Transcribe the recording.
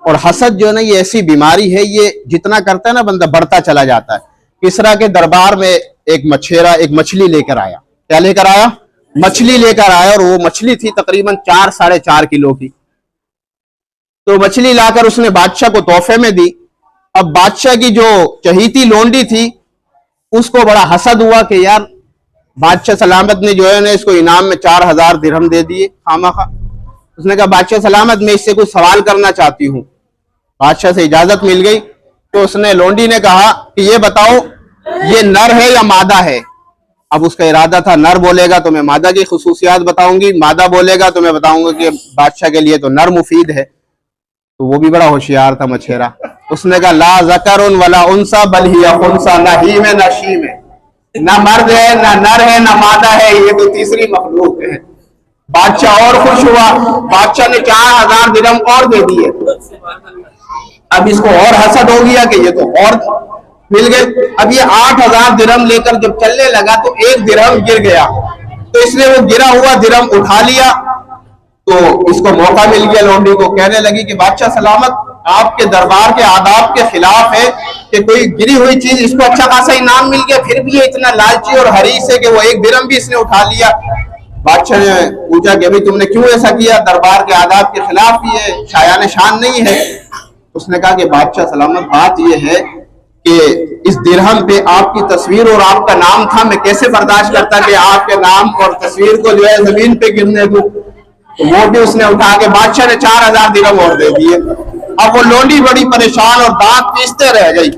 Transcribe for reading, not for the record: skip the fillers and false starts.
और हसद जो है ना, ये ऐसी बीमारी है, ये जितना करता है ना बंदा बढ़ता चला जाता है। किसरा के दरबार में एक मछेरा एक मछली लेकर आया। क्या लेकर आया? मछली लेकर आया, और वो मछली थी तकरीबन 4-4.5 किलो की। तो मछली लाकर उसने बादशाह को तोहफे में दी। अब बादशाह की जो चहीती लोंडी थी उसको बड़ा हसद हुआ कि यार बादशाह सलामत ने जो है ना इसको इनाम में 4000 दिरहम दे दिए खामाखा। उसने कहा बादशाह सलामत, मैं इससे कुछ सवाल करना चाहती हूँ। बादशाह से इजाजत मिल गई तो उसने लोंडी ने कहा कि ये बताओ ये नर है या मादा है। अब उसका इरादा था नर बोलेगा तो मैं मादा की खुसूसियात बताऊंगी, मादा बोलेगा तो मैं बताऊंगा कि बादशाह के लिए तो नर मुफीद है। तो वो भी बड़ा होशियार था मछेरा। उसने कहा ला ज़करुन वला उनसा बल हिया खुनसा, ना ही में ना शी में, ना मर्द है ना नर है ना मादा है, ये तो तीसरी मखलूक है। बादशाह और खुश हुआ। बादशाह ने 4000 दिरहम और दे दिए। अब इसको और हसद हो गया कि ये तो और मिल गए। अब ये 8000 दिरहम लेकर जब चलने लगा तो एक दिरहम गिर गया, तो इसने वो गिरा हुआ दिरहम उठा लिया। तो इसको मौका मिल गया लोंडी को, कहने लगी कि बादशाह सलामत, आपके दरबार के आदाब के खिलाफ है कि कोई गिरी हुई चीज, इसको अच्छा खासा इनाम मिल गया, फिर भी ये इतना लालची और हरीस है कि वो एक दिरहम भी इसने उठा लिया। बादशाह ने पूछा कि भाई तुमने क्यों ऐसा किया, दरबार के आदाब के खिलाफ ये शायान शान नहीं है। उसने कहा कि बादशाह सलामत, बात यह है कि इस दिरहम पे आपकी तस्वीर और आपका नाम था, मैं कैसे बर्दाश्त करता कि आपके नाम और तस्वीर को जो है जमीन पे गिरने दूं। तो वो भी उसने उठा के बादशाह ने 4000 दिरहम और दे दिए। अब वो लोंडी बड़ी परेशान और दांत पीसते रह गई।